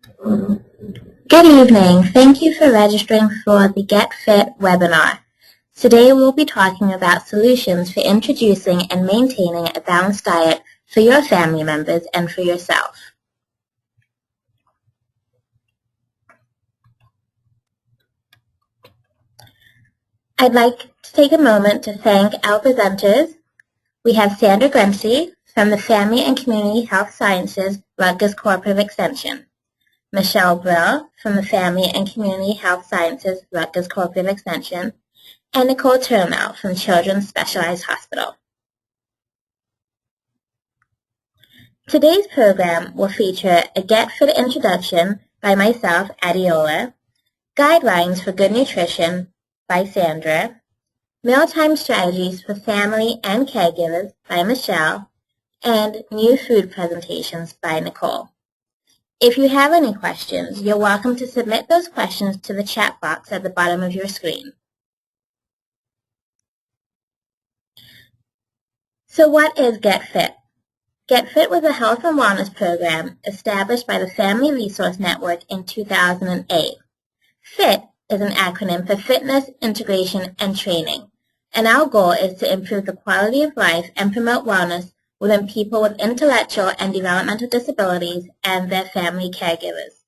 Good evening. Thank you for registering for the Get Fit webinar. Today we will be talking about solutions for introducing and maintaining a balanced diet for your family members and for yourself. I'd like to take a moment to thank our presenters. We have Sandra Grency from the Family and Community Health Sciences, Rutgers Cooperative Extension. Michelle Brill from the Family and Community Health Sciences, Rutgers Cooperative Extension, and Nicole Turmel from Children's Specialized Hospital. Today's program will feature a Get Fit introduction by myself, Adiola, guidelines for good nutrition by Sandra, mealtime strategies for family and caregivers by Michelle, and new food presentations by Nicole. If you have any questions, you're welcome to submit those questions to the chat box at the bottom of your screen. So what is Get Fit? Get Fit was a health and wellness program established by the Family Resource Network in 2008. FIT is an acronym for Fitness, Integration, and Training, and our goal is to improve the quality of life and promote wellness within people with intellectual and developmental disabilities and their family caregivers.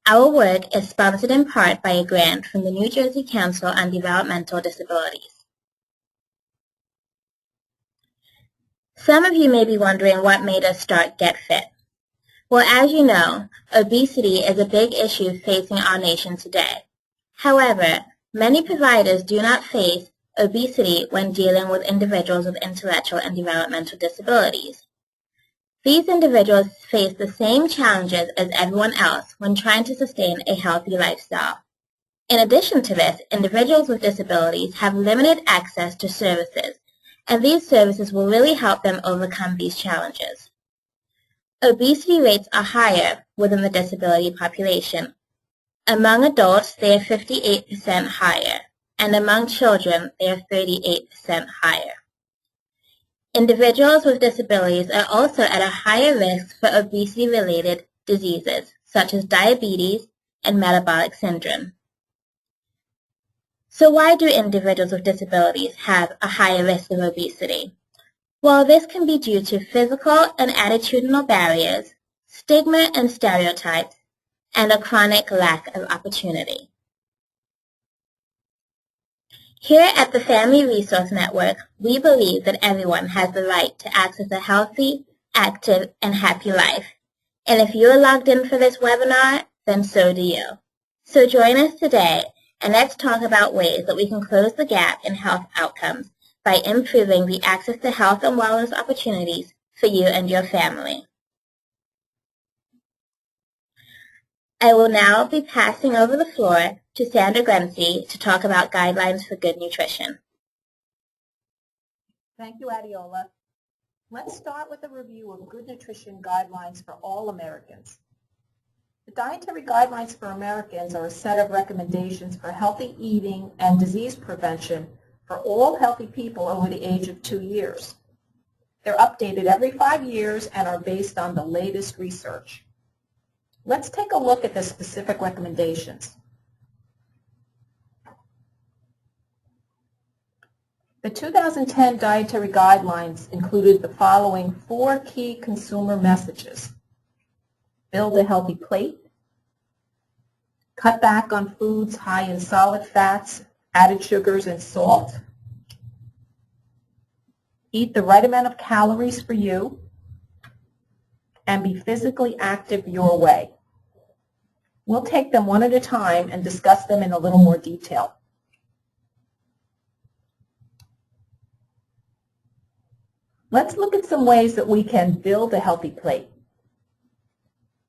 Our work is sponsored in part by a grant from the New Jersey Council on Developmental Disabilities. Some of you may be wondering what made us start Get Fit. Well, as you know, obesity is a big issue facing our nation today. However, many providers do not face obesity when dealing with individuals with intellectual and developmental disabilities. These individuals face the same challenges as everyone else when trying to sustain a healthy lifestyle. In addition to this, individuals with disabilities have limited access to services, and these services will really help them overcome these challenges. Obesity rates are higher within the disability population. Among adults, they are 58% higher, and among children, they are 38% higher. Individuals with disabilities are also at a higher risk for obesity-related diseases, such as diabetes and metabolic syndrome. So why do individuals with disabilities have a higher risk of obesity? Well, this can be due to physical and attitudinal barriers, stigma and stereotypes, and a chronic lack of opportunity. Here at the Family Resource Network, we believe that everyone has the right to access a healthy, active, and happy life. And if you're logged in for this webinar, then so do you. So join us today, and let's talk about ways that we can close the gap in health outcomes by improving the access to health and wellness opportunities for you and your family. I will now be passing over the floor to Sandra Grency to talk about guidelines for good nutrition. Thank you, Adiola. Let's start with a review of good nutrition guidelines for all Americans. The Dietary Guidelines for Americans are a set of recommendations for healthy eating and disease prevention for all healthy people over the age of 2 years. They're updated every 5 years and are based on the latest research. Let's take a look at the specific recommendations. The 2010 Dietary Guidelines included the following 4 key consumer messages. Build a healthy plate. Cut back on foods high in solid fats, added sugars, and salt. Eat the right amount of calories for you. And be physically active your way. We'll take them one at a time and discuss them in a little more detail. Let's look at some ways that we can build a healthy plate.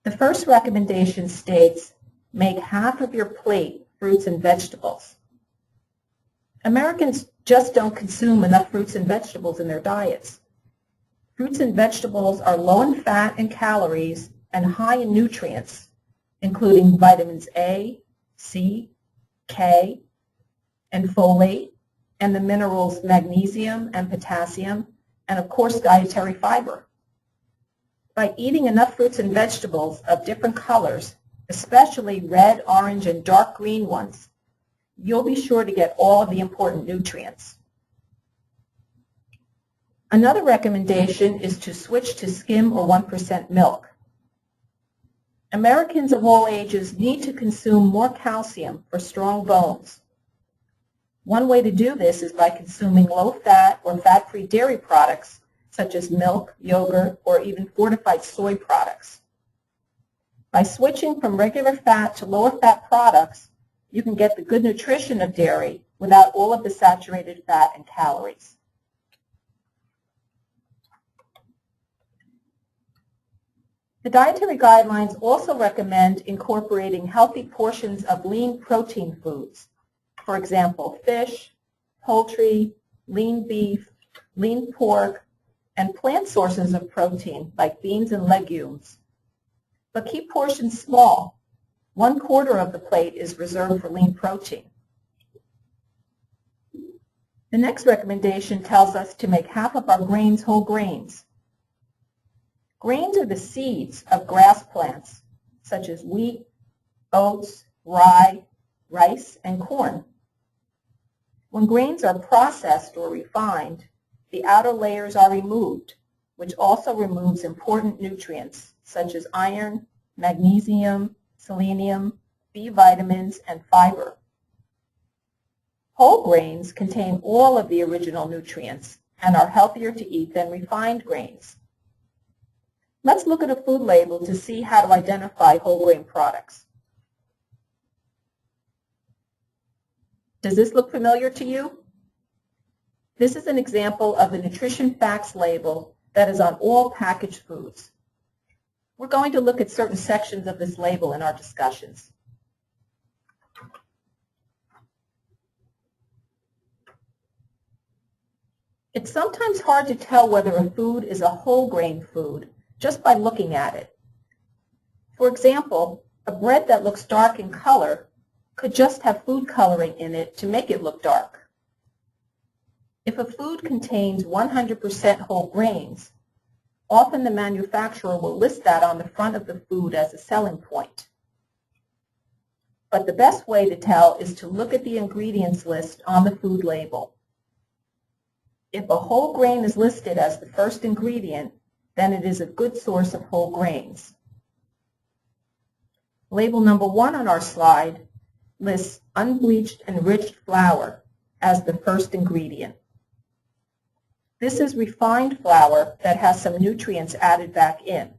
The first recommendation states, make half of your plate fruits and vegetables. Americans just don't consume enough fruits and vegetables in their diets. Fruits and vegetables are low in fat and calories and high in nutrients, including vitamins A, C, K, and folate, and the minerals magnesium and potassium, and of course dietary fiber. By eating enough fruits and vegetables of different colors, especially red, orange, and dark green ones. You'll be sure to get all of the important nutrients. Another recommendation is to switch to skim or 1% milk. Americans of all ages need to consume more calcium for strong bones. One way to do this is by consuming low-fat or fat-free dairy products such as milk, yogurt, or even fortified soy products. By switching from regular fat to lower fat products, you can get the good nutrition of dairy without all of the saturated fat and calories. The dietary guidelines also recommend incorporating healthy portions of lean protein foods. For example, fish, poultry, lean beef, lean pork, and plant sources of protein like beans and legumes. But keep portions small. 1/4 of the plate is reserved for lean protein. The next recommendation tells us to make half of our grains whole grains. Grains are the seeds of grass plants, such as wheat, oats, rye, rice, and corn. When grains are processed or refined, the outer layers are removed, which also removes important nutrients, such as iron, magnesium, selenium, B vitamins, and fiber. Whole grains contain all of the original nutrients and are healthier to eat than refined grains. Let's look at a food label to see how to identify whole grain products. Does this look familiar to you? This is an example of the nutrition facts label that is on all packaged foods. We're going to look at certain sections of this label in our discussions. It's sometimes hard to tell whether a food is a whole grain food just by looking at it. For example, a bread that looks dark in color could just have food coloring in it to make it look dark. If a food contains 100% whole grains, often the manufacturer will list that on the front of the food as a selling point. But the best way to tell is to look at the ingredients list on the food label. If a whole grain is listed as the first ingredient, then it is a good source of whole grains. Label number 1 on our slide lists unbleached enriched flour as the first ingredient. This is refined flour that has some nutrients added back in.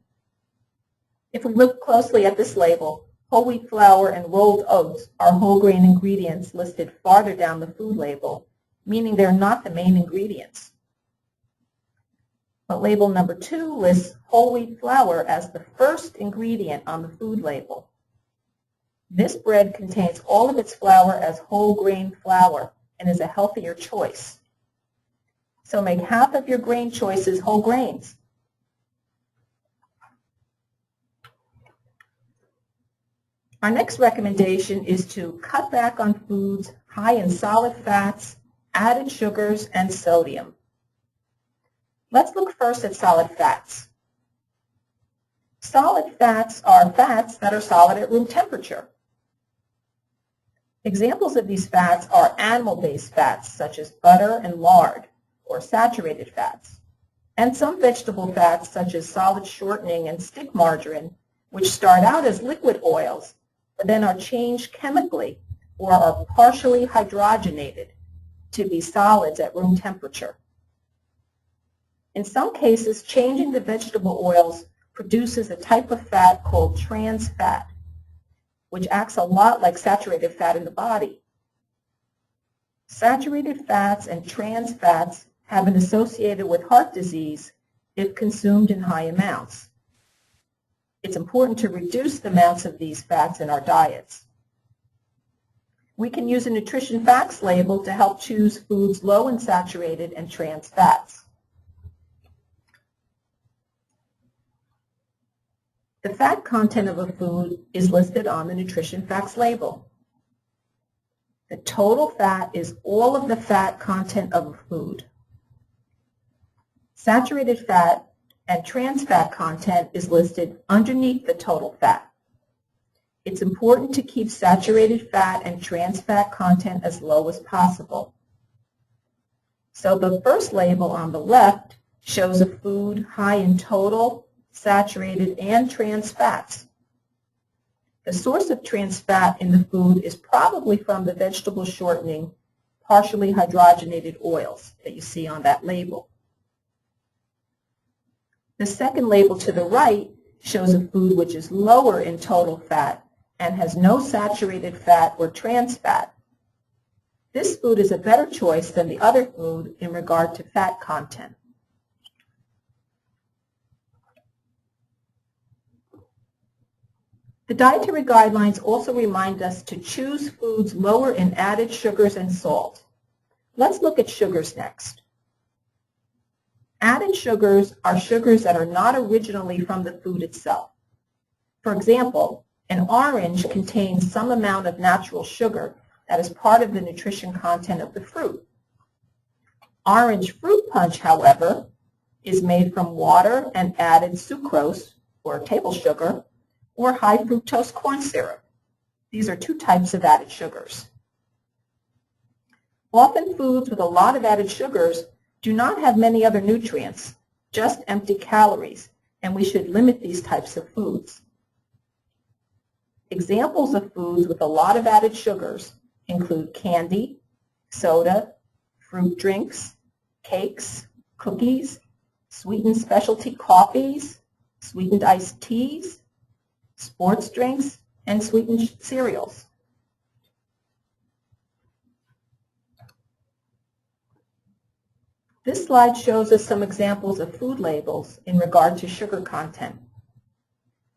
If we look closely at this label, whole wheat flour and rolled oats are whole grain ingredients listed farther down the food label, meaning they're not the main ingredients. But label number 2 lists whole wheat flour as the first ingredient on the food label. This bread contains all of its flour as whole grain flour and is a healthier choice. So make half of your grain choices whole grains. Our next recommendation is to cut back on foods high in solid fats, added sugars, and sodium. Let's look first at solid fats. Solid fats are fats that are solid at room temperature. Examples of these fats are animal-based fats such as butter and lard, or saturated fats, and some vegetable fats such as solid shortening and stick margarine, which start out as liquid oils, but then are changed chemically or are partially hydrogenated to be solids at room temperature. In some cases, changing the vegetable oils produces a type of fat called trans fat, which acts a lot like saturated fat in the body. Saturated fats and trans fats have been associated with heart disease if consumed in high amounts. It's important to reduce the amounts of these fats in our diets. We can use a nutrition facts label to help choose foods low in saturated and trans fats. The fat content of a food is listed on the nutrition facts label. The total fat is all of the fat content of a food. Saturated fat and trans fat content is listed underneath the total fat. It's important to keep saturated fat and trans fat content as low as possible. So the first label on the left shows a food high in total, saturated, and trans fats. The source of trans fat in the food is probably from the vegetable shortening, partially hydrogenated oils that you see on that label. The second label to the right shows a food which is lower in total fat and has no saturated fat or trans fat. This food is a better choice than the other food in regard to fat content. The dietary guidelines also remind us to choose foods lower in added sugars and salt. Let's look at sugars next. Added sugars are sugars that are not originally from the food itself. For example, an orange contains some amount of natural sugar that is part of the nutrition content of the fruit. Orange fruit punch, however, is made from water and added sucrose, or table sugar, or high fructose corn syrup. These are two types of added sugars. Often foods with a lot of added sugars do not have many other nutrients, just empty calories, and we should limit these types of foods. Examples of foods with a lot of added sugars include candy, soda, fruit drinks, cakes, cookies, sweetened specialty coffees, sweetened iced teas, sports drinks, and sweetened cereals. This slide shows us some examples of food labels in regard to sugar content.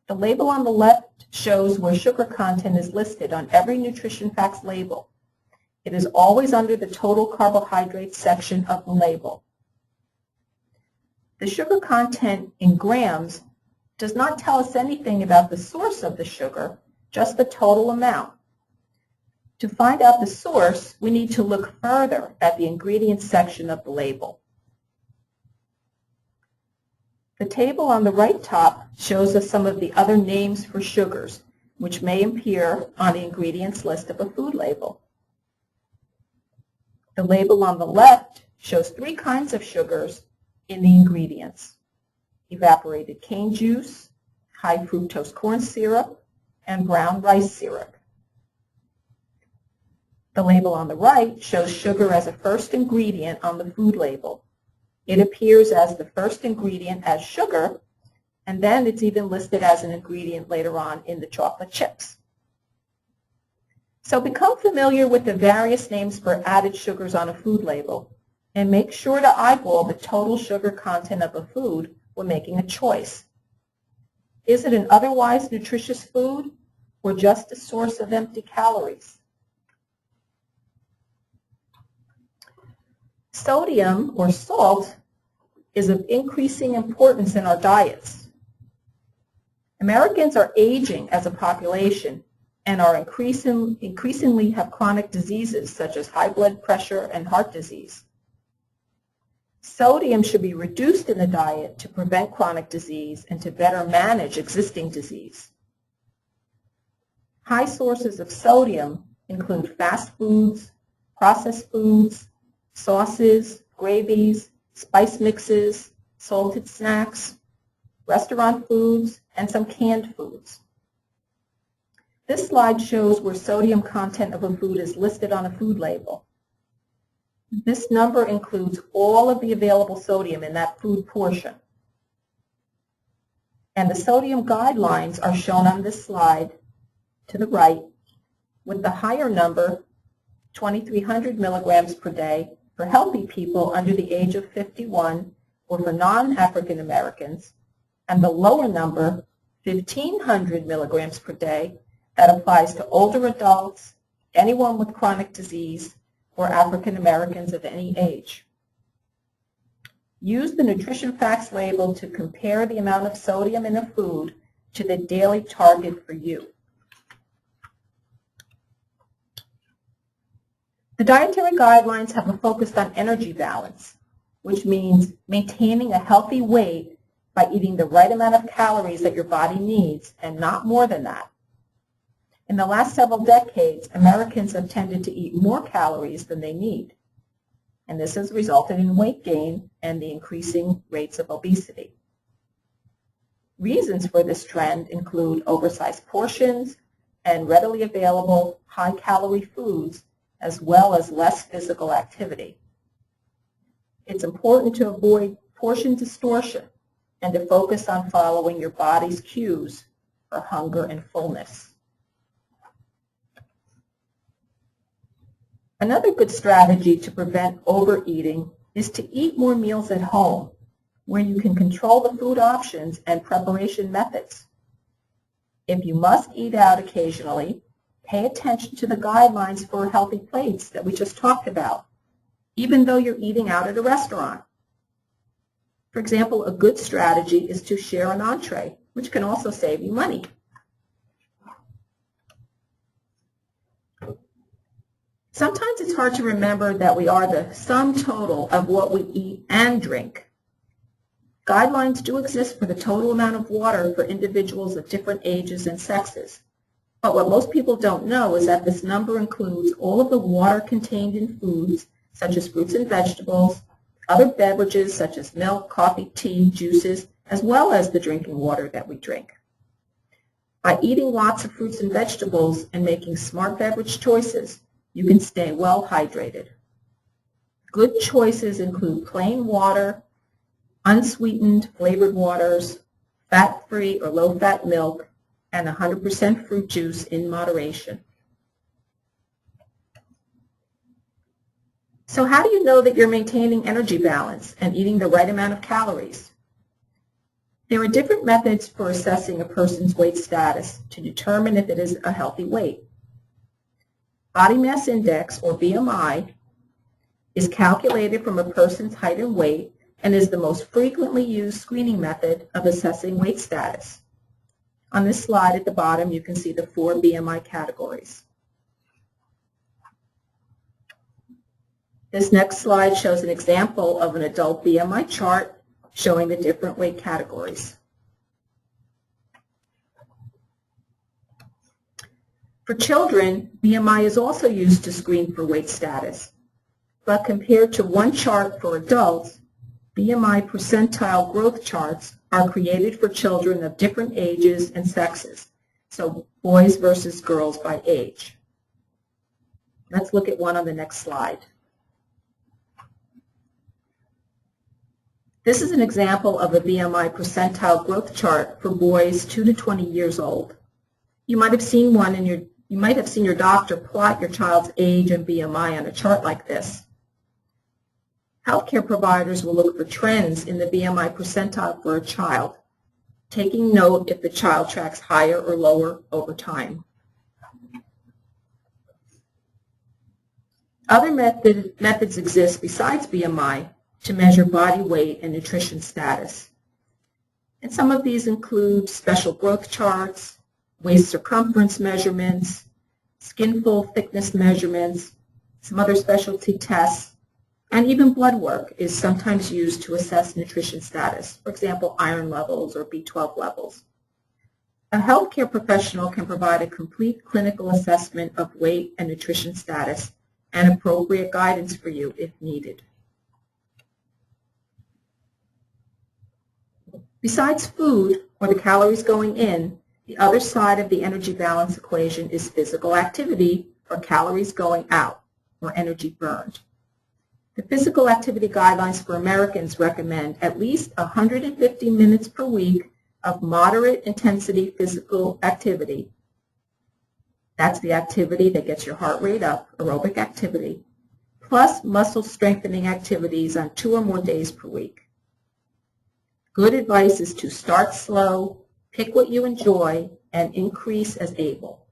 The label on the left shows where sugar content is listed on every nutrition facts label. It is always under the total carbohydrates section of the label. The sugar content in grams does not tell us anything about the source of the sugar, just the total amount. To find out the source, we need to look further at the ingredients section of the label. The table on the right top shows us some of the other names for sugars, which may appear on the ingredients list of a food label. The label on the left shows 3 kinds of sugars in the ingredients: evaporated cane juice, high fructose corn syrup, and brown rice syrup. The label on the right shows sugar as a first ingredient on the food label. It appears as the first ingredient as sugar, and then it's even listed as an ingredient later on in the chocolate chips. So become familiar with the various names for added sugars on a food label, and make sure to eyeball the total sugar content of a food when making a choice. Is it an otherwise nutritious food, or just a source of empty calories? Sodium, or salt, is of increasing importance in our diets. Americans are aging as a population and are increasingly have chronic diseases such as high blood pressure and heart disease. Sodium should be reduced in the diet to prevent chronic disease and to better manage existing disease. High sources of sodium include fast foods, processed foods, sauces, gravies, spice mixes, salted snacks, restaurant foods, and some canned foods. This slide shows where sodium content of a food is listed on a food label. This number includes all of the available sodium in that food portion. And the sodium guidelines are shown on this slide to the right, with the higher number, 2,300 milligrams per day, for healthy people under the age of 51 or for non-African Americans, and the lower number, 1,500 milligrams per day, that applies to older adults, anyone with chronic disease, or African Americans of any age. Use the nutrition facts label to compare the amount of sodium in a food to the daily target for you. The dietary guidelines have a focus on energy balance, which means maintaining a healthy weight by eating the right amount of calories that your body needs and not more than that. In the last several decades, Americans have tended to eat more calories than they need, and this has resulted in weight gain and the increasing rates of obesity. Reasons for this trend include oversized portions and readily available high-calorie foods, as well as less physical activity. It's important to avoid portion distortion and to focus on following your body's cues for hunger and fullness. Another good strategy to prevent overeating is to eat more meals at home, where you can control the food options and preparation methods. If you must eat out occasionally, pay attention to the guidelines for healthy plates that we just talked about, even though you're eating out at a restaurant. For example, a good strategy is to share an entree, which can also save you money. Sometimes it's hard to remember that we are the sum total of what we eat and drink. Guidelines do exist for the total amount of water for individuals of different ages and sexes. But what most people don't know is that this number includes all of the water contained in foods, such as fruits and vegetables, other beverages such as milk, coffee, tea, juices, as well as the drinking water that we drink. By eating lots of fruits and vegetables and making smart beverage choices, you can stay well hydrated. Good choices include plain water, unsweetened flavored waters, fat-free or low-fat milk, and 100% fruit juice in moderation. So how do you know that you're maintaining energy balance and eating the right amount of calories? There are different methods for assessing a person's weight status to determine if it is a healthy weight. Body mass index, or BMI, is calculated from a person's height and weight and is the most frequently used screening method of assessing weight status. On this slide at the bottom, you can see the 4 BMI categories. This next slide shows an example of an adult BMI chart showing the different weight categories. For children, BMI is also used to screen for weight status, but compared to one chart for adults, BMI percentile growth charts are created for children of different ages and sexes, so boys versus girls by age. Let's look at one on the next slide. This is an example of a BMI percentile growth chart for boys 2 to 20 years old. You might have seen your doctor plot your child's age and BMI on a chart like this. Healthcare providers will look for trends in the BMI percentile for a child, taking note if the child tracks higher or lower over time. Other methods exist besides BMI to measure body weight and nutrition status. And some of these include special growth charts, waist circumference measurements, skin fold thickness measurements, some other specialty tests, and even blood work is sometimes used to assess nutrition status, for example, iron levels or B12 levels. A healthcare professional can provide a complete clinical assessment of weight and nutrition status and appropriate guidance for you if needed. Besides food, or the calories going in, the other side of the energy balance equation is physical activity, or calories going out, or energy burned. The physical activity guidelines for Americans recommend at least 150 minutes per week of moderate intensity physical activity. That's the activity that gets your heart rate up, aerobic activity, plus muscle strengthening activities on 2 or more days per week. Good advice is to start slow, pick what you enjoy, and increase as able.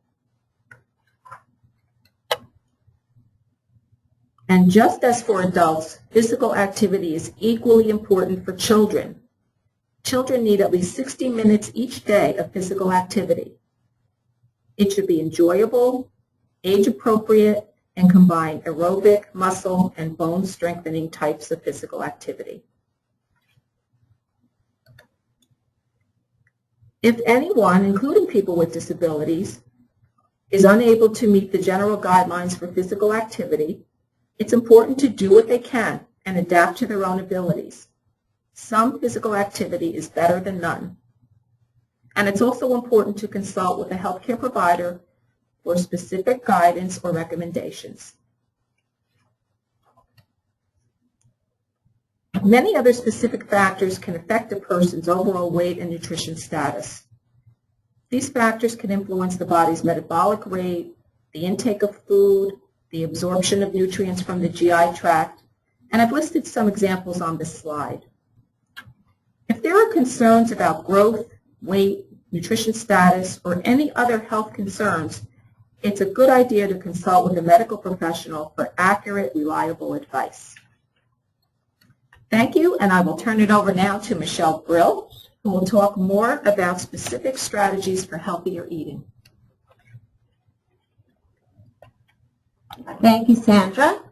And just as for adults, physical activity is equally important for children. Children need at least 60 minutes each day of physical activity. It should be enjoyable, age-appropriate, and combine aerobic, muscle, and bone-strengthening types of physical activity. If anyone, including people with disabilities, is unable to meet the general guidelines for physical activity, it's important to do what they can and adapt to their own abilities. Some physical activity is better than none. And it's also important to consult with a healthcare provider for specific guidance or recommendations. Many other specific factors can affect a person's overall weight and nutrition status. These factors can influence the body's metabolic rate, the intake of food, the absorption of nutrients from the GI tract, and I've listed some examples on this slide. If there are concerns about growth, weight, nutrition status, or any other health concerns, it's a good idea to consult with a medical professional for accurate, reliable advice. Thank you, and I will turn it over now to Michelle Brill, who will talk more about specific strategies for healthier eating. Thank you, Sandra.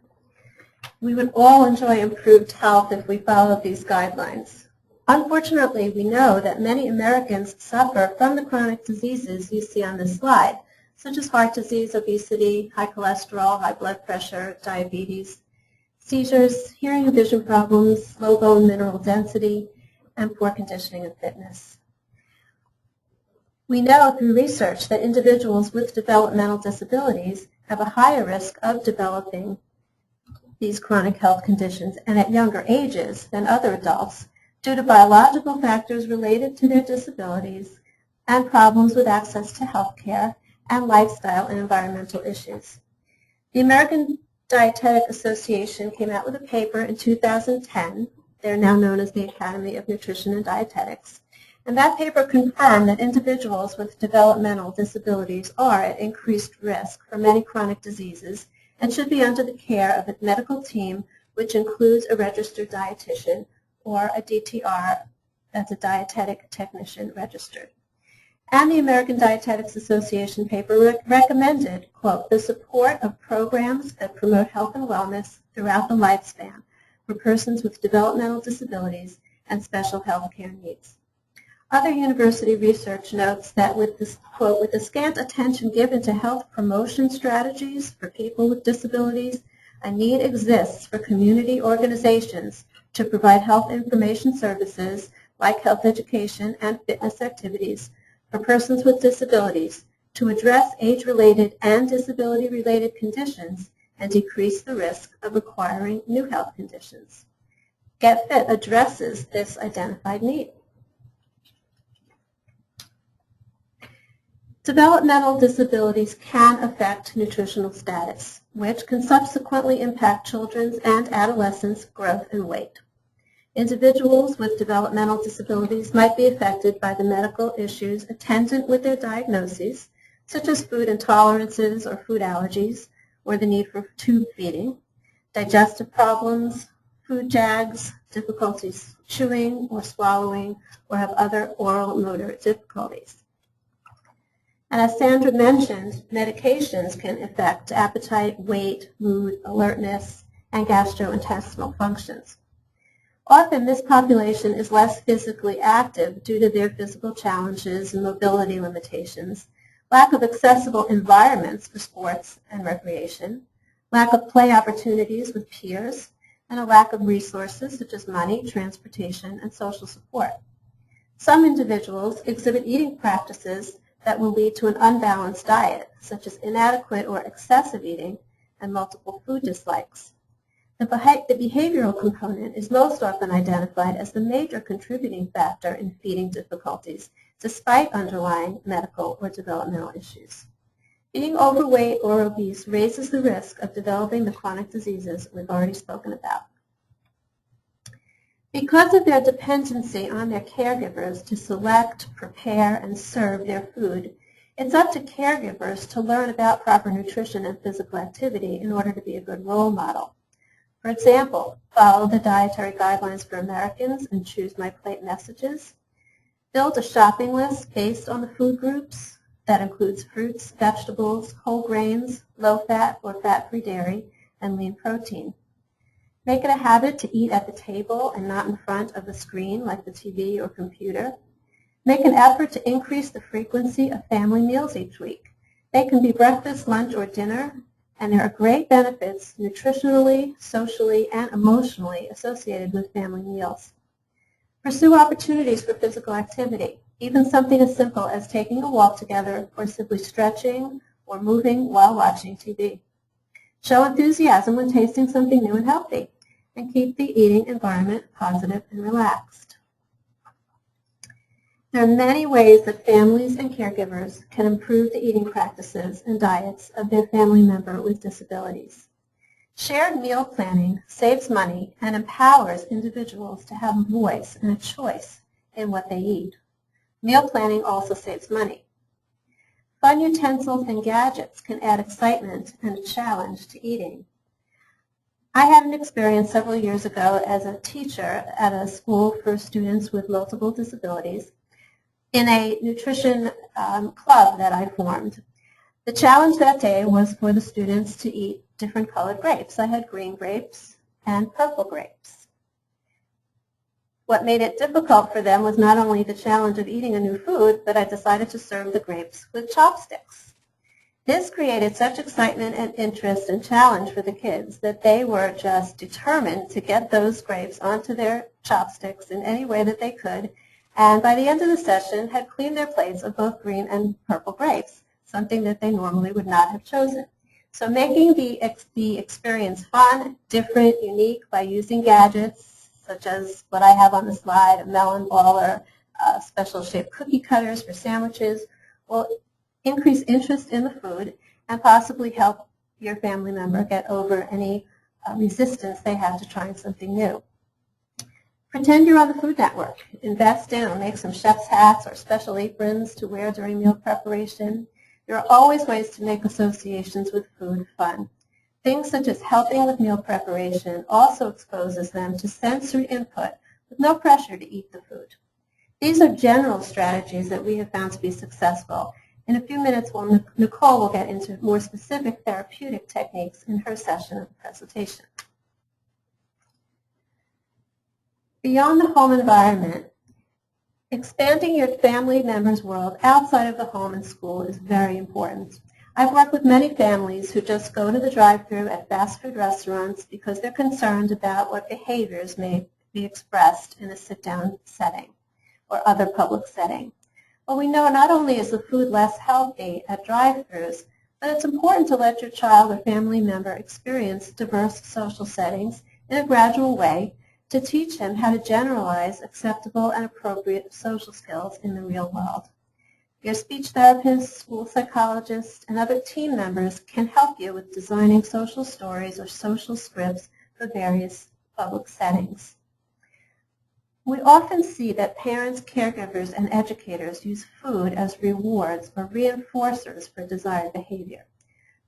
We would all enjoy improved health if we followed these guidelines. Unfortunately, we know that many Americans suffer from the chronic diseases you see on this slide, such as heart disease, obesity, high cholesterol, high blood pressure, diabetes, seizures, hearing and vision problems, low bone mineral density, and poor conditioning and fitness. We know through research that individuals with developmental disabilities have a higher risk of developing these chronic health conditions and at younger ages than other adults due to biological factors related to their disabilities and problems with access to health care and lifestyle and environmental issues. The American Dietetic Association came out with a paper in 2010. They're now known as the Academy of Nutrition and Dietetics. And that paper confirmed that individuals with developmental disabilities are at increased risk for many chronic diseases and should be under the care of a medical team, which includes a registered dietitian or a DTR, that's a dietetic technician registered. And the American Dietetics Association paper recommended, quote, the support of programs that promote health and wellness throughout the lifespan for persons with developmental disabilities and special health care needs. Other university research notes that with this, quote, with the scant attention given to health promotion strategies for people with disabilities, a need exists for community organizations to provide health information services like health education and fitness activities for persons with disabilities to address age-related and disability-related conditions and decrease the risk of acquiring new health conditions. Get Fit addresses this identified need. Developmental disabilities can affect nutritional status, which can subsequently impact children's and adolescents' growth and weight. Individuals with developmental disabilities might be affected by the medical issues attendant with their diagnoses, such as food intolerances or food allergies, or the need for tube feeding, digestive problems, food jags, difficulties chewing or swallowing, or have other oral motor difficulties. And as Sandra mentioned, medications can affect appetite, weight, mood, alertness, and gastrointestinal functions. Often this population is less physically active due to their physical challenges and mobility limitations, lack of accessible environments for sports and recreation, lack of play opportunities with peers, and a lack of resources such as money, transportation, and social support. Some individuals exhibit eating practices that will lead to an unbalanced diet, such as inadequate or excessive eating and multiple food dislikes. The behavioral component is most often identified as the major contributing factor in feeding difficulties, despite underlying medical or developmental issues. Being overweight or obese raises the risk of developing the chronic diseases we've already spoken about. Because of their dependency on their caregivers to select, prepare, and serve their food, it's up to caregivers to learn about proper nutrition and physical activity in order to be a good role model. For example, follow the Dietary Guidelines for Americans and choose My Plate messages. Build a shopping list based on the food groups that includes fruits, vegetables, whole grains, low-fat or fat-free dairy, and lean protein. Make it a habit to eat at the table and not in front of the screen like the TV or computer. Make an effort to increase the frequency of family meals each week. They can be breakfast, lunch, or dinner, and there are great benefits nutritionally, socially, and emotionally associated with family meals. Pursue opportunities for physical activity, even something as simple as taking a walk together or simply stretching or moving while watching TV. Show enthusiasm when tasting something new and healthy, and keep the eating environment positive and relaxed. There are many ways that families and caregivers can improve the eating practices and diets of their family member with disabilities. Shared meal planning saves money and empowers individuals to have a voice and a choice in what they eat. Meal planning also saves money. Fun utensils and gadgets can add excitement and a challenge to eating. I had an experience several years ago as a teacher at a school for students with multiple disabilities in a nutrition club that I formed. The challenge that day was for the students to eat different colored grapes. I had green grapes and purple grapes. What made it difficult for them was not only the challenge of eating a new food, but I decided to serve the grapes with chopsticks. This created such excitement and interest and challenge for the kids that they were just determined to get those grapes onto their chopsticks in any way that they could, and by the end of the session had cleaned their plates of both green and purple grapes, something that they normally would not have chosen. So making the experience fun, different, unique by using gadgets such as what I have on the slide, a melon baller, special shaped cookie cutters for sandwiches, will increase interest in the food and possibly help your family member get over any resistance they have to trying something new. Pretend you're on the Food Network. Invest in or make some chef's hats or special aprons to wear during meal preparation. There are always ways to make associations with food fun. Things such as helping with meal preparation also exposes them to sensory input with no pressure to eat the food. These are general strategies that we have found to be successful. In a few minutes, Nicole will get into more specific therapeutic techniques in her session of the presentation. Beyond the home environment, expanding your family members' world outside of the home and school is very important. I've worked with many families who just go to the drive-thru at fast food restaurants because they're concerned about what behaviors may be expressed in a sit-down setting or other public setting. Well, we know not only is the food less healthy at drive-thrus, but it's important to let your child or family member experience diverse social settings in a gradual way to teach him how to generalize acceptable and appropriate social skills in the real world. Your speech therapist, school psychologist, and other team members can help you with designing social stories or social scripts for various public settings. We often see that parents, caregivers, and educators use food as rewards or reinforcers for desired behavior.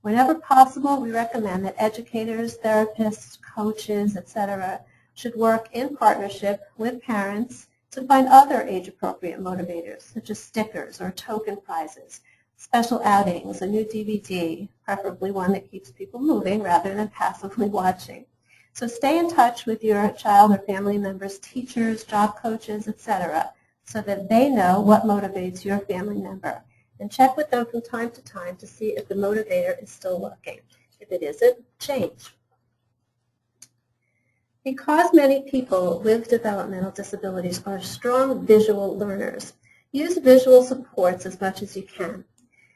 Whenever possible, we recommend that educators, therapists, coaches, etc., should work in partnership with parents to find other age-appropriate motivators, such as stickers or token prizes, special outings, a new DVD, preferably one that keeps people moving rather than passively watching. So stay in touch with your child or family members, teachers, job coaches, etc., so that they know what motivates your family member. And check with them from time to time to see if the motivator is still working. If it isn't, change. Because many people with developmental disabilities are strong visual learners, use visual supports as much as you can.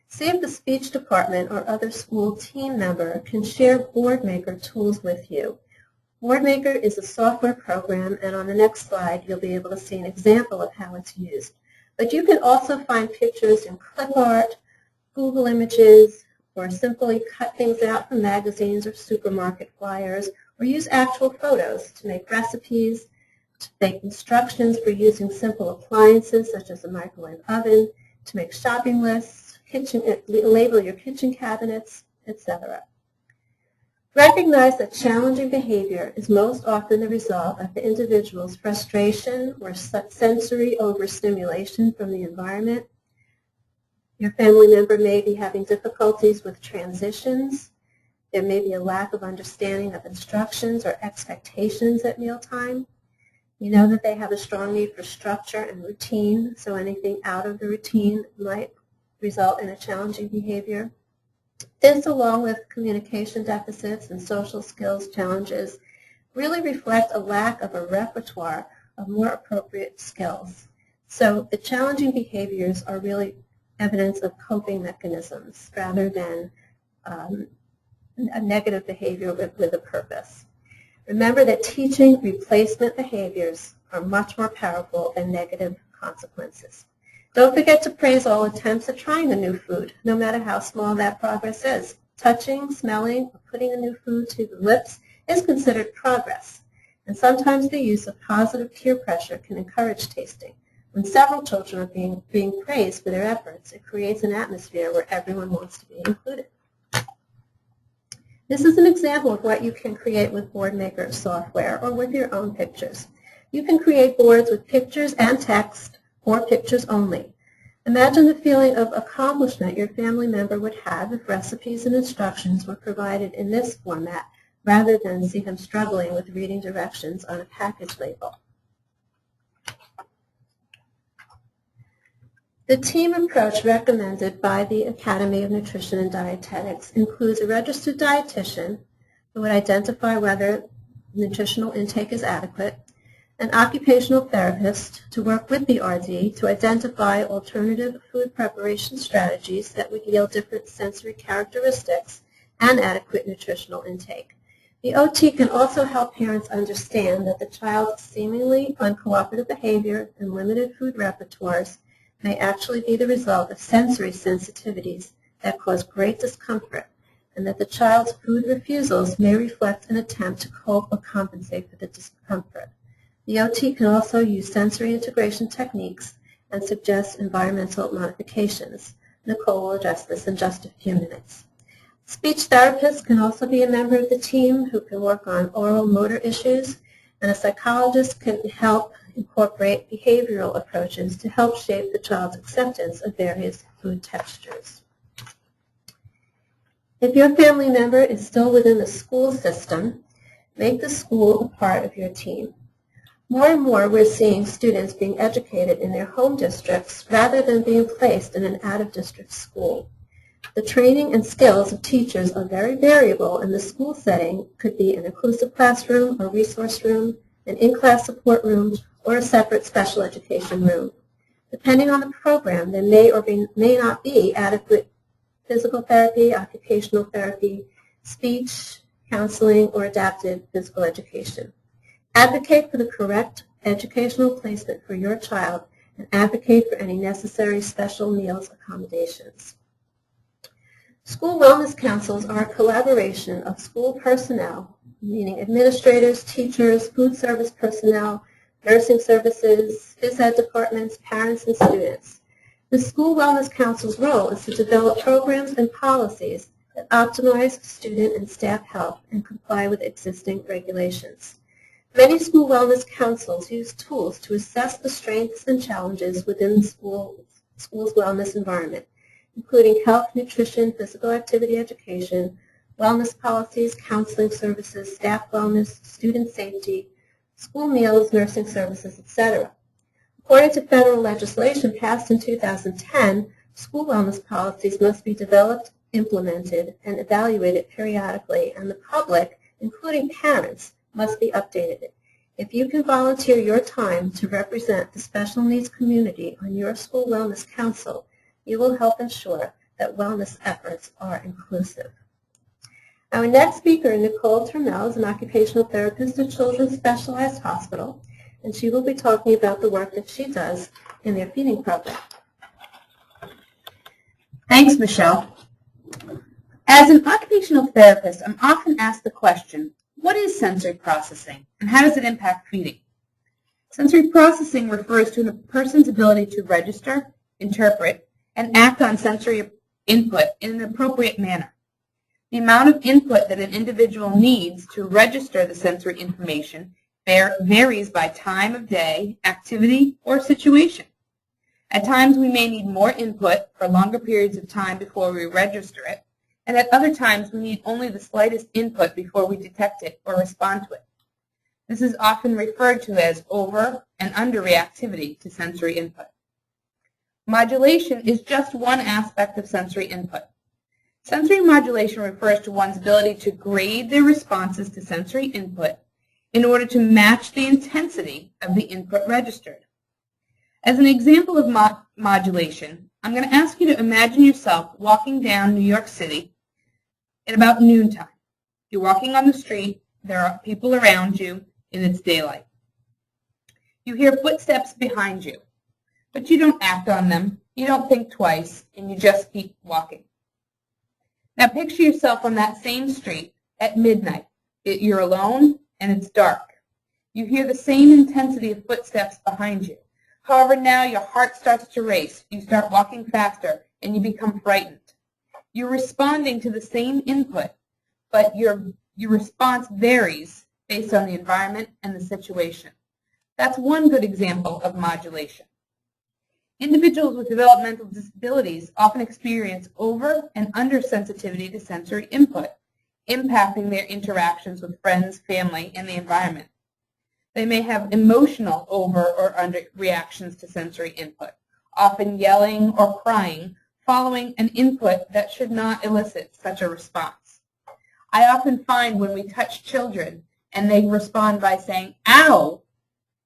See if the speech department or other school team member can share BoardMaker tools with you. BoardMaker is a software program, and on the next slide you'll be able to see an example of how it's used. But you can also find pictures in clip art, Google Images, or simply cut things out from magazines or supermarket flyers, or use actual photos to make recipes, to make instructions for using simple appliances such as a microwave oven, to make shopping lists, label your kitchen cabinets, etc. Recognize that challenging behavior is most often the result of the individual's frustration or sensory overstimulation from the environment. Your family member may be having difficulties with transitions. There may be a lack of understanding of instructions or expectations at mealtime. You know that they have a strong need for structure and routine, so anything out of the routine might result in a challenging behavior. This, along with communication deficits and social skills challenges, really reflect a lack of a repertoire of more appropriate skills. So the challenging behaviors are really evidence of coping mechanisms rather than a negative behavior with a purpose. Remember that teaching replacement behaviors are much more powerful than negative consequences. Don't forget to praise all attempts at trying a new food, no matter how small that progress is. Touching, smelling, or putting a new food to the lips is considered progress. And sometimes the use of positive peer pressure can encourage tasting. When several children are being praised for their efforts, it creates an atmosphere where everyone wants to be included. This is an example of what you can create with BoardMaker software or with your own pictures. You can create boards with pictures and text or pictures only. Imagine the feeling of accomplishment your family member would have if recipes and instructions were provided in this format rather than see them struggling with reading directions on a package label. The team approach recommended by the Academy of Nutrition and Dietetics includes a registered dietitian who would identify whether nutritional intake is adequate, an occupational therapist to work with the RD to identify alternative food preparation strategies that would yield different sensory characteristics and adequate nutritional intake. The OT can also help parents understand that the child's seemingly uncooperative behavior and limited food repertoires may actually be the result of sensory sensitivities that cause great discomfort, and that the child's food refusals may reflect an attempt to cope or compensate for the discomfort. The OT can also use sensory integration techniques and suggest environmental modifications. Nicole will address this in just a few minutes. Speech therapists can also be a member of the team who can work on oral motor issues, and a psychologist can help incorporate behavioral approaches to help shape the child's acceptance of various food textures. If your family member is still within the school system, make the school a part of your team. More and more, we're seeing students being educated in their home districts rather than being placed in an out-of-district school. The training and skills of teachers are very variable, and the school setting could be an inclusive classroom, a resource room, an in-class support room, or a separate special education room. Depending on the program, there may or may not be adequate physical therapy, occupational therapy, speech, counseling, or adaptive physical education. Advocate for the correct educational placement for your child and advocate for any necessary special meals accommodations. School wellness councils are a collaboration of school personnel, meaning administrators, teachers, food service personnel, nursing services, phys ed departments, parents, and students. The School Wellness Council's role is to develop programs and policies that optimize student and staff health and comply with existing regulations. Many school wellness councils use tools to assess the strengths and challenges within the school's wellness environment, including health, nutrition, physical activity education, wellness policies, counseling services, staff wellness, student safety, school meals, nursing services, etc. According to federal legislation passed in 2010, school wellness policies must be developed, implemented, and evaluated periodically, and the public, including parents, must be updated. If you can volunteer your time to represent the special needs community on your school wellness council, you will help ensure that wellness efforts are inclusive. Our next speaker, Nicole Turmel, is an occupational therapist at Children's Specialized Hospital, and she will be talking about the work that she does in their feeding program. Thanks, Michelle. As an occupational therapist, I'm often asked the question, what is sensory processing, and how does it impact feeding? Sensory processing refers to a person's ability to register, interpret, and act on sensory input in an appropriate manner. The amount of input that an individual needs to register the sensory information varies by time of day, activity, or situation. At times, we may need more input for longer periods of time before we register it, and at other times, we need only the slightest input before we detect it or respond to it. This is often referred to as over and under reactivity to sensory input. Modulation is just one aspect of sensory input. Sensory modulation refers to one's ability to grade their responses to sensory input in order to match the intensity of the input registered. As an example of modulation, I'm going to ask you to imagine yourself walking down New York City at about noontime. You're walking on the street, there are people around you, and it's daylight. You hear footsteps behind you, but you don't act on them, you don't think twice, and you just keep walking. Now picture yourself on that same street at midnight. You're alone and it's dark. You hear the same intensity of footsteps behind you. However, now your heart starts to race. You start walking faster and you become frightened. You're responding to the same input, but your response varies based on the environment and the situation. That's one good example of modulation. Individuals with developmental disabilities often experience over and undersensitivity to sensory input, impacting their interactions with friends, family, and the environment. They may have emotional over or under reactions to sensory input, often yelling or crying following an input that should not elicit such a response. I often find when we touch children and they respond by saying, "Ow,"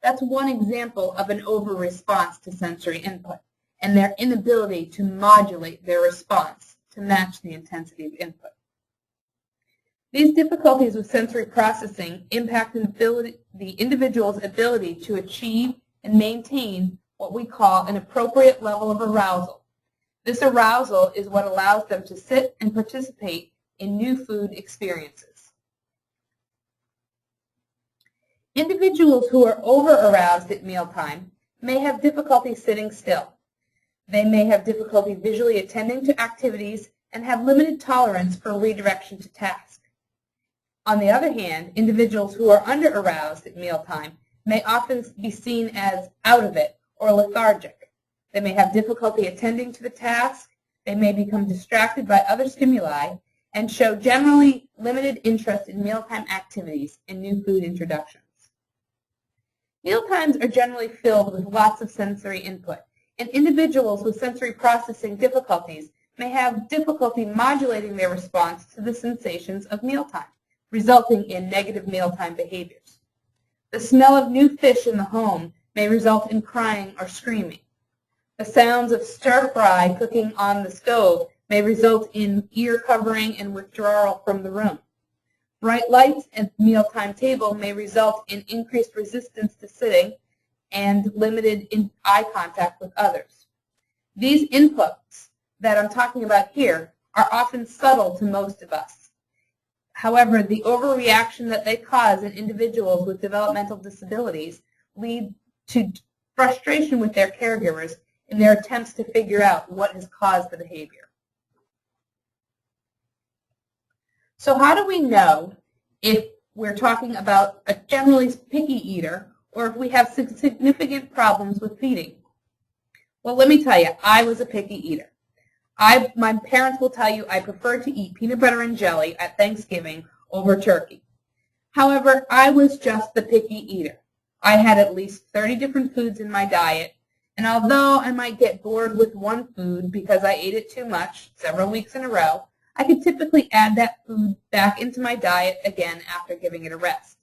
that's one example of an over-response to sensory input and their inability to modulate their response to match the intensity of input. These difficulties with sensory processing impact the individual's ability to achieve and maintain what we call an appropriate level of arousal. This arousal is what allows them to sit and participate in new food experiences. Individuals who are over-aroused at mealtime may have difficulty sitting still. They may have difficulty visually attending to activities and have limited tolerance for redirection to task. On the other hand, individuals who are under-aroused at mealtime may often be seen as out of it or lethargic. They may have difficulty attending to the task, they may become distracted by other stimuli, and show generally limited interest in mealtime activities and new food introductions. Mealtimes are generally filled with lots of sensory input, and individuals with sensory processing difficulties may have difficulty modulating their response to the sensations of mealtime, resulting in negative mealtime behaviors. The smell of new fish in the home may result in crying or screaming. The sounds of stir-fry cooking on the stove may result in ear covering and withdrawal from the room. Bright lights at the mealtime table may result in increased resistance to sitting and limited eye contact with others. These inputs that I'm talking about here are often subtle to most of us. However, the overreaction that they cause in individuals with developmental disabilities lead to frustration with their caregivers in their attempts to figure out what has caused the behavior. So how do we know if we're talking about a generally picky eater or if we have significant problems with feeding? Well, let me tell you, I was a picky eater. My parents will tell you I prefer to eat peanut butter and jelly at Thanksgiving over turkey. However, I was just the picky eater. I had at least 30 different foods in my diet, and although I might get bored with one food because I ate it too much several weeks in a row, I could typically add that food back into my diet again after giving it a rest.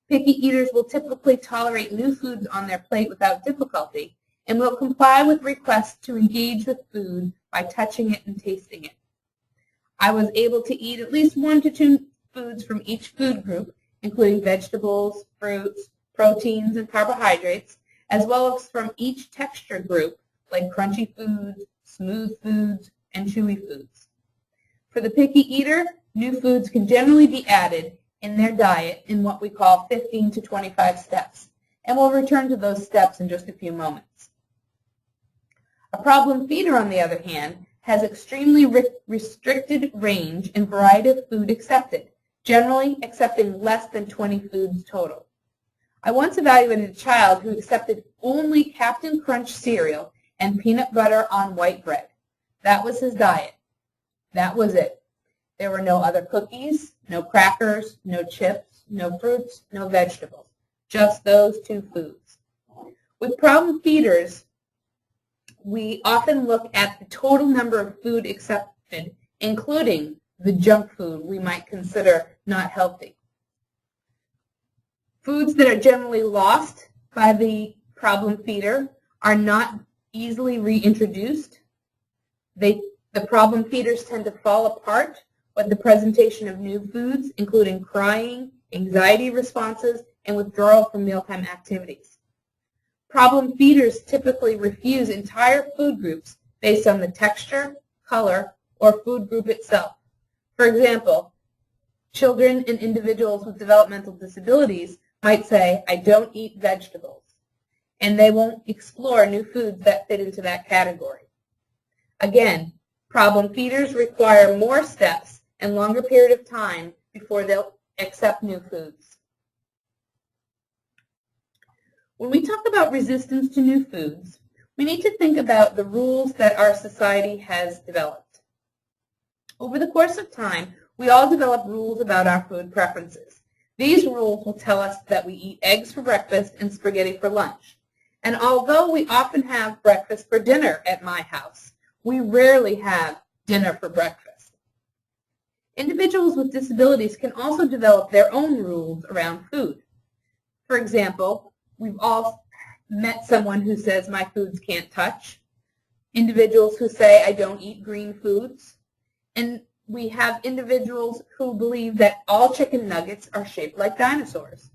Picky eaters will typically tolerate new foods on their plate without difficulty and will comply with requests to engage with food by touching it and tasting it. I was able to eat at least 1 to 2 foods from each food group, including vegetables, fruits, proteins, and carbohydrates, as well as from each texture group, like crunchy foods, smooth foods, and chewy foods. For the picky eater, new foods can generally be added in their diet in what we call 15 to 25 steps, and we'll return to those steps in just a few moments. A problem feeder, on the other hand, has extremely restricted range and variety of food accepted, generally accepting less than 20 foods total. I once evaluated a child who accepted only Captain Crunch cereal and peanut butter on white bread. That was his diet. That was it. There were no other cookies, no crackers, no chips, no fruits, no vegetables. Just those 2 foods. With problem feeders, we often look at the total number of food accepted including the junk food we might consider not healthy. Foods that are generally lost by the problem feeder are not easily reintroduced. The problem feeders tend to fall apart with the presentation of new foods, including crying, anxiety responses, and withdrawal from mealtime activities. Problem feeders typically refuse entire food groups based on the texture, color, or food group itself. For example, children and individuals with developmental disabilities might say, "I don't eat vegetables," and they won't explore new foods that fit into that category. Again, problem feeders require more steps and longer period of time before they'll accept new foods. When we talk about resistance to new foods, we need to think about the rules that our society has developed. Over the course of time, we all develop rules about our food preferences. These rules will tell us that we eat eggs for breakfast and spaghetti for lunch. And although we often have breakfast for dinner at my house, we rarely have dinner for breakfast. Individuals with disabilities can also develop their own rules around food. For example, we've all met someone who says, "My foods can't touch." Individuals who say, "I don't eat green foods." And we have individuals who believe that all chicken nuggets are shaped like dinosaurs.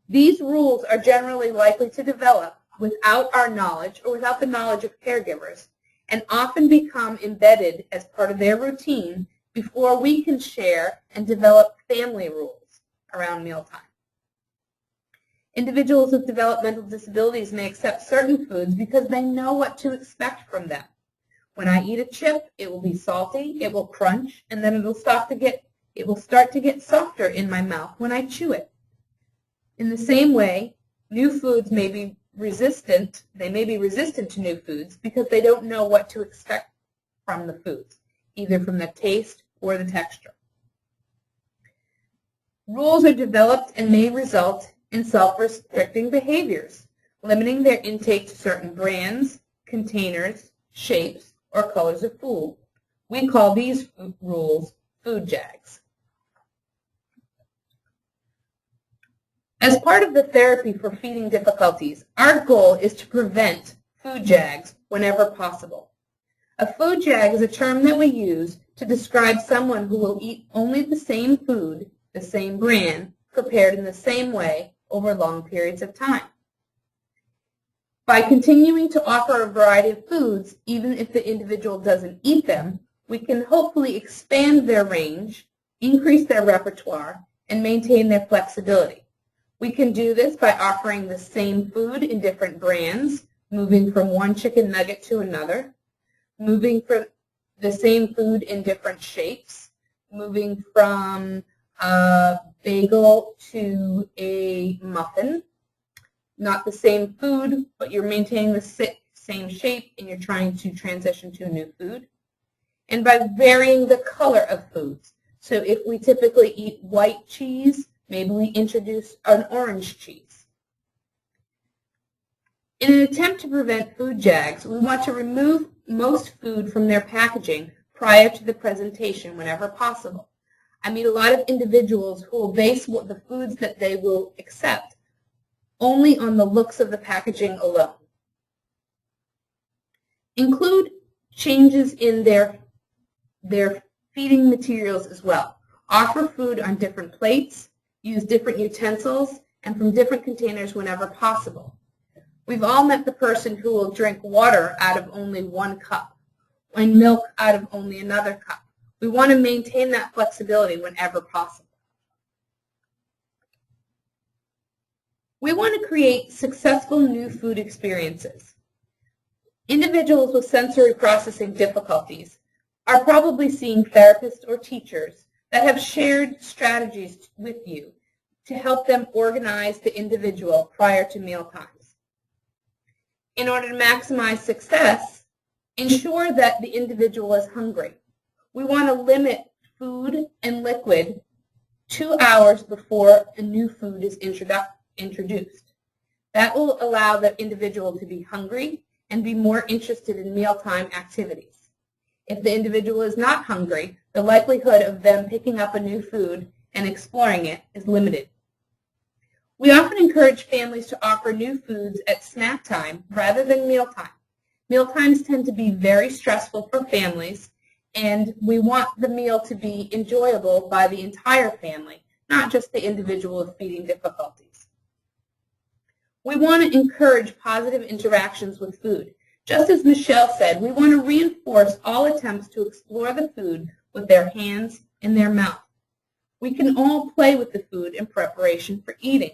These rules are generally likely to develop without our knowledge or without the knowledge of caregivers, and often become embedded as part of their routine before we can share and develop family rules around mealtime. Individuals with developmental disabilities may accept certain foods because they know what to expect from them. When I eat a chip, it will be salty, it will crunch, and then it will start to get softer in my mouth when I chew it. In the same way, new foods may be resistant. They may be resistant to new foods because they don't know what to expect from the foods, either from the taste or the texture. Rules are developed and may result in self-restricting behaviors, limiting their intake to certain brands, containers, shapes, or colors of food. We call these rules food jags. As part of the therapy for feeding difficulties, our goal is to prevent food jags whenever possible. A food jag is a term that we use to describe someone who will eat only the same food, the same brand, prepared in the same way over long periods of time. By continuing to offer a variety of foods, even if the individual doesn't eat them, we can hopefully expand their range, increase their repertoire, and maintain their flexibility. We can do this by offering the same food in different brands, moving from one chicken nugget to another, moving from the same food in different shapes, moving from a bagel to a muffin. Not the same food, but you're maintaining the same shape and you're trying to transition to a new food. And by varying the color of foods. So if we typically eat white cheese, maybe we introduce an orange cheese. In an attempt to prevent food jags, we want to remove most food from their packaging prior to the presentation whenever possible. I meet a lot of individuals who will base the foods that they will accept only on the looks of the packaging alone. Include changes in their feeding materials as well. Offer food on different plates, use different utensils, and from different containers whenever possible. We've all met the person who will drink water out of only one cup and milk out of only another cup. We want to maintain that flexibility whenever possible. We want to create successful new food experiences. Individuals with sensory processing difficulties are probably seeing therapists or teachers that have shared strategies with you to help them organize the individual prior to meal times. In order to maximize success, ensure that the individual is hungry. We want to limit food and liquid 2 hours before a new food is introduced. That will allow the individual to be hungry and be more interested in mealtime activities. If the individual is not hungry, the likelihood of them picking up a new food and exploring it is limited. We often encourage families to offer new foods at snack time rather than mealtime. Mealtimes tend to be very stressful for families, and we want the meal to be enjoyable by the entire family, not just the individual with feeding difficulties. We want to encourage positive interactions with food. Just as Michelle said, we want to reinforce all attempts to explore the food with their hands and their mouth. We can all play with the food in preparation for eating.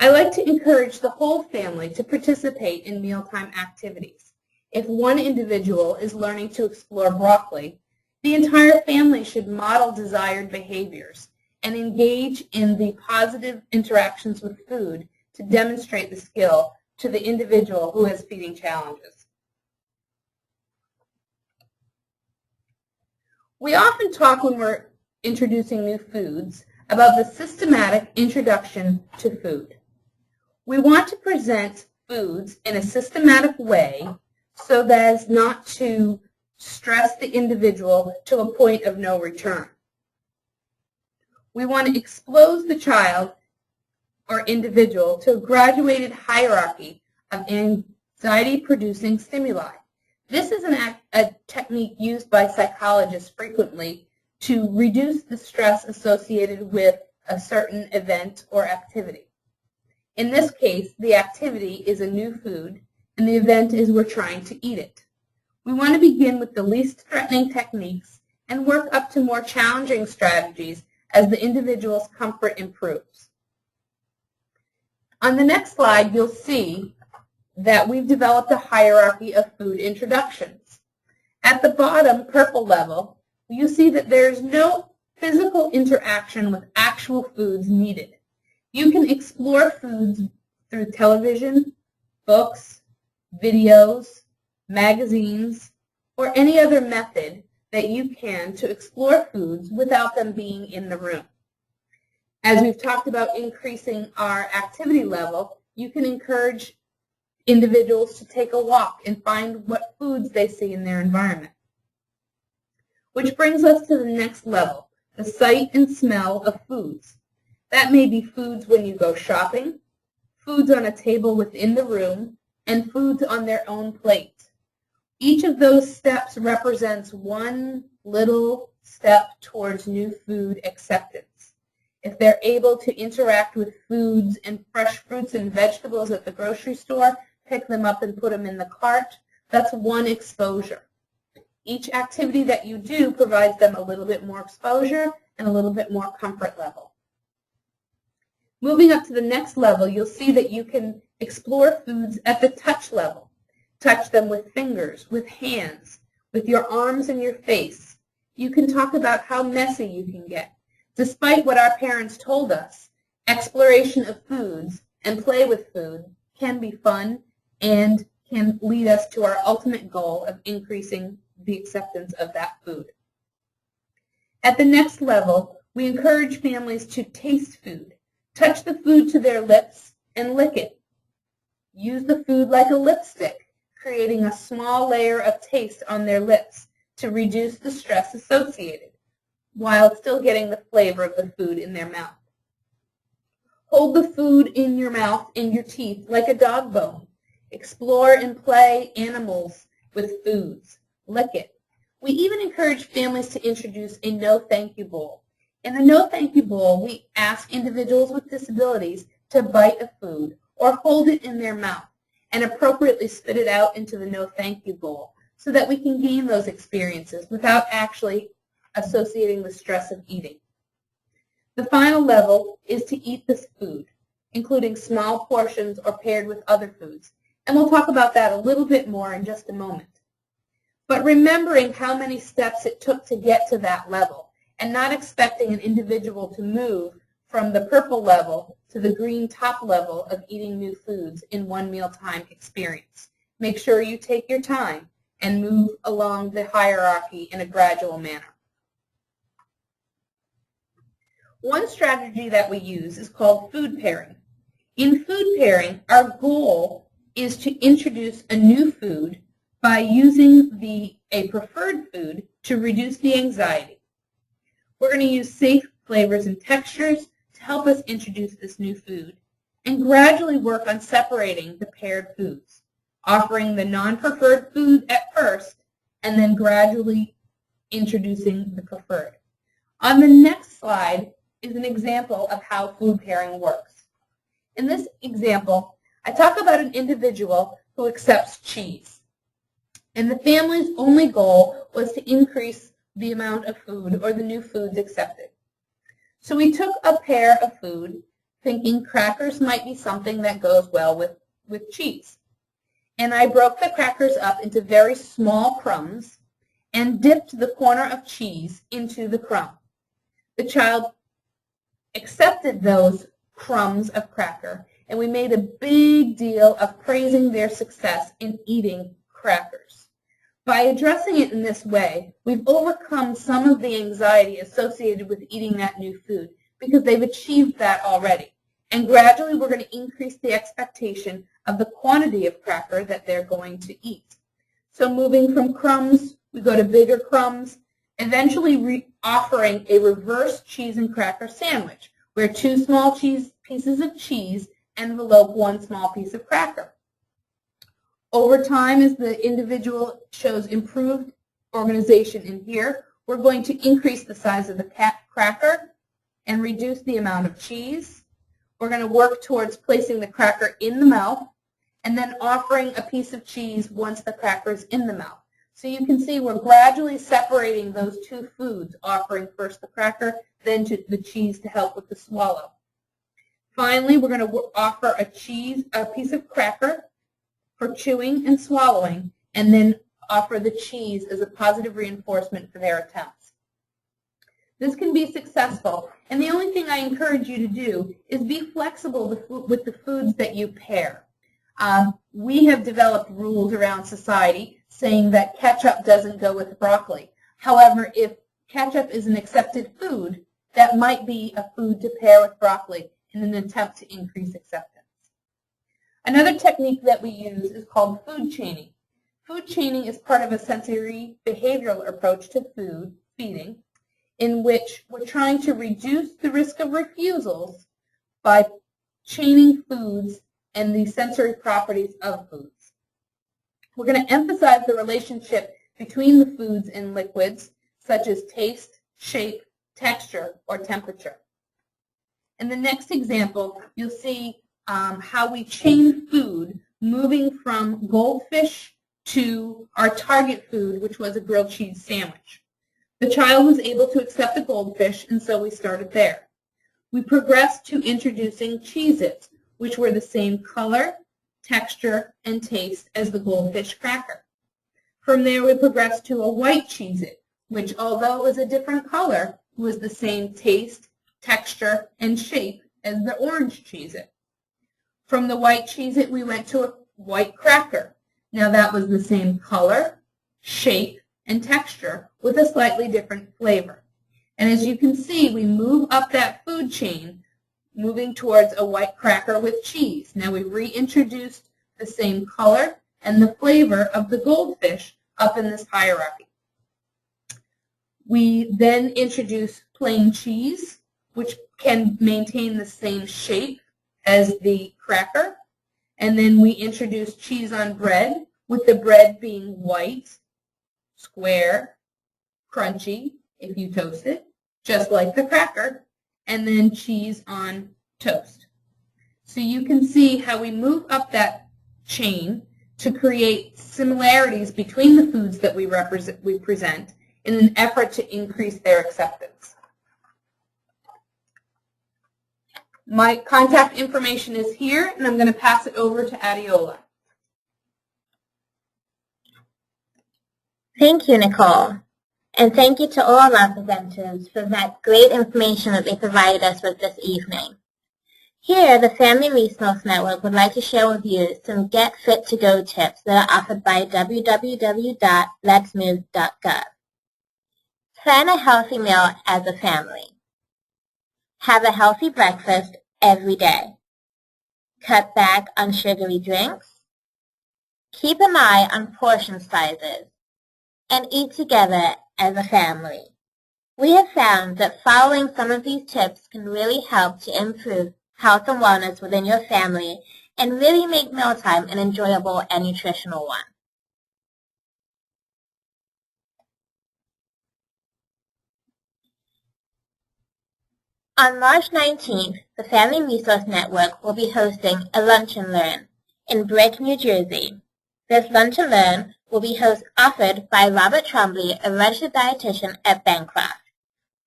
I like to encourage the whole family to participate in mealtime activities. If one individual is learning to explore broccoli, the entire family should model desired behaviors and engage in the positive interactions with food to demonstrate the skill to the individual who has feeding challenges. We often talk when we're introducing new foods about the systematic introduction to food. We want to present foods in a systematic way so that as not to stress the individual to a point of no return. We want to expose the child or individual to a graduated hierarchy of anxiety-producing stimuli. This is a technique used by psychologists frequently to reduce the stress associated with a certain event or activity. In this case, the activity is a new food, and the event is we're trying to eat it. We want to begin with the least threatening techniques and work up to more challenging strategies as the individual's comfort improves. On the next slide, you'll see that we've developed a hierarchy of food introductions. At the bottom, purple level, you see that there's no physical interaction with actual foods needed. You can explore foods through television, books, videos, magazines, or any other method that you can to explore foods without them being in the room. As we've talked about increasing our activity level, you can encourage individuals to take a walk and find what foods they see in their environment. Which brings us to the next level, the sight and smell of foods. That may be foods when you go shopping, foods on a table within the room, and foods on their own plate. Each of those steps represents one little step towards new food acceptance. If they're able to interact with foods and fresh fruits and vegetables at the grocery store, pick them up and put them in the cart, that's one exposure. Each activity that you do provides them a little bit more exposure and a little bit more comfort level. Moving up to the next level, you'll see that you can explore foods at the touch level. Touch them with fingers, with hands, with your arms and your face. You can talk about how messy you can get. Despite what our parents told us, exploration of foods and play with food can be fun and can lead us to our ultimate goal of increasing the acceptance of that food. At the next level, we encourage families to taste food. Touch the food to their lips and lick it. Use the food like a lipstick, creating a small layer of taste on their lips to reduce the stress associated, while still getting the flavor of the food in their mouth. Hold the food in your mouth, in your teeth, like a dog bone. Explore and play animals with foods. Lick it. We even encourage families to introduce a no thank you bowl. In the no thank you bowl, we ask individuals with disabilities to bite a food or hold it in their mouth and appropriately spit it out into the no thank you bowl so that we can gain those experiences without actually associating the stress of eating. The final level is to eat this food, including small portions or paired with other foods. And we'll talk about that a little bit more in just a moment. But remembering how many steps it took to get to that level, and not expecting an individual to move from the purple level to the green top level of eating new foods in one mealtime experience. Make sure you take your time and move along the hierarchy in a gradual manner. One strategy that we use is called food pairing. In food pairing, our goal is to introduce a new food by using a preferred food to reduce the anxiety. We're going to use safe flavors and textures to help us introduce this new food and gradually work on separating the paired foods, offering the non-preferred food at first and then gradually introducing the preferred. On the next slide is an example of how food pairing works. In this example, I talk about an individual who accepts cheese. And the family's only goal was to increase the amount of food or the new foods accepted. So we took a pair of food, thinking crackers might be something that goes well with cheese. And I broke the crackers up into very small crumbs and dipped the corner of cheese into the crumb. The child accepted those crumbs of cracker, and we made a big deal of praising their success in eating crackers. By addressing it in this way, we've overcome some of the anxiety associated with eating that new food because they've achieved that already. And gradually we're going to increase the expectation of the quantity of cracker that they're going to eat. So moving from crumbs, we go to bigger crumbs, eventually offering a reverse cheese and cracker sandwich, where 2 small pieces of cheese envelope 1 small piece of cracker. Over time, as the individual shows improved organization in here, we're going to increase the size of the cracker and reduce the amount of cheese. We're going to work towards placing the cracker in the mouth and then offering a piece of cheese once the cracker is in the mouth. So you can see we're gradually separating those 2 foods, offering first the cracker, then the cheese to help with the swallow. Finally, we're going to offer a piece of cracker for chewing and swallowing, and then offer the cheese as a positive reinforcement for their attempts. This can be successful, and the only thing I encourage you to do is be flexible with the foods that you pair. We have developed rules around society saying that ketchup doesn't go with broccoli. However, if ketchup is an accepted food, that might be a food to pair with broccoli in an attempt to increase acceptance. Another technique that we use is called food chaining. Food chaining is part of a sensory behavioral approach to feeding, in which we're trying to reduce the risk of refusals by chaining foods and the sensory properties of foods. We're going to emphasize the relationship between the foods and liquids, such as taste, shape, texture, or temperature. In the next example, you'll see how we chain food, moving from goldfish to our target food, which was a grilled cheese sandwich. The child was able to accept the goldfish, and so we started there. We progressed to introducing Cheez-Its, which were the same color, texture, and taste as the goldfish cracker. From there, we progressed to a white Cheez-It, which, although it was a different color, was the same taste, texture, and shape as the orange Cheez-It. From the white Cheez-It, we went to a white cracker. Now that was the same color, shape, and texture with a slightly different flavor. And as you can see, we move up that food chain, moving towards a white cracker with cheese. Now we reintroduced the same color and the flavor of the goldfish up in this hierarchy. We then introduce plain cheese, which can maintain the same shape as the cracker. And then we introduce cheese on bread, with the bread being white, square, crunchy if you toast it, just like the cracker, and then cheese on toast. So you can see how we move up that chain to create similarities between the foods that we present in an effort to increase their acceptance. My contact information is here, and I'm going to pass it over to Adiola. Thank you, Nicole. And thank you to all of our presenters for that great information that they provided us with this evening. Here, the Family Resource Network would like to share with you some Get Fit to Go tips that are offered by www.letsmove.gov. Plan a healthy meal as a family. Have a healthy breakfast every day. Cut back on sugary drinks. Keep an eye on portion sizes, and eat together as a family. We have found that following some of these tips can really help to improve health and wellness within your family and really make mealtime an enjoyable and nutritional one. On March 19th, the Family Resource Network will be hosting a Lunch and Learn in Brick, New Jersey. This Lunch and Learn will be offered by Robert Trombley, a registered dietitian at Bancroft.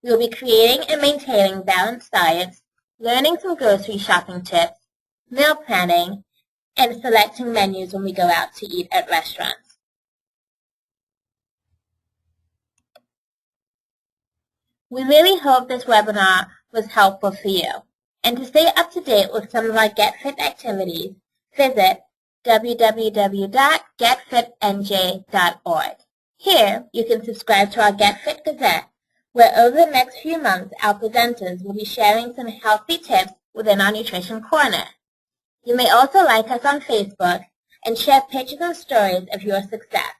We will be creating and maintaining balanced diets, learning some grocery shopping tips, meal planning, and selecting menus when we go out to eat at restaurants. We really hope this webinar was helpful for you. And to stay up to date with some of our Get Fit activities, visit www.getfitnj.org. Here, you can subscribe to our Get Fit Gazette, where over the next few months, our presenters will be sharing some healthy tips within our Nutrition Corner. You may also like us on Facebook and share pictures and stories of your success.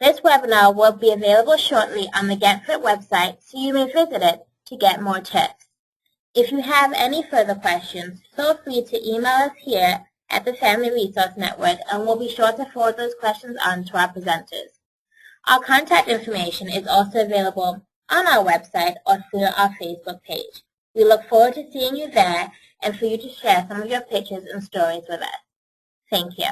This webinar will be available shortly on the Get Fit website, so you may visit it to get more tips. If you have any further questions, feel free to email us here at the Family Resource Network, and we'll be sure to forward those questions on to our presenters. Our contact information is also available on our website or through our Facebook page. We look forward to seeing you there and for you to share some of your pictures and stories with us. Thank you.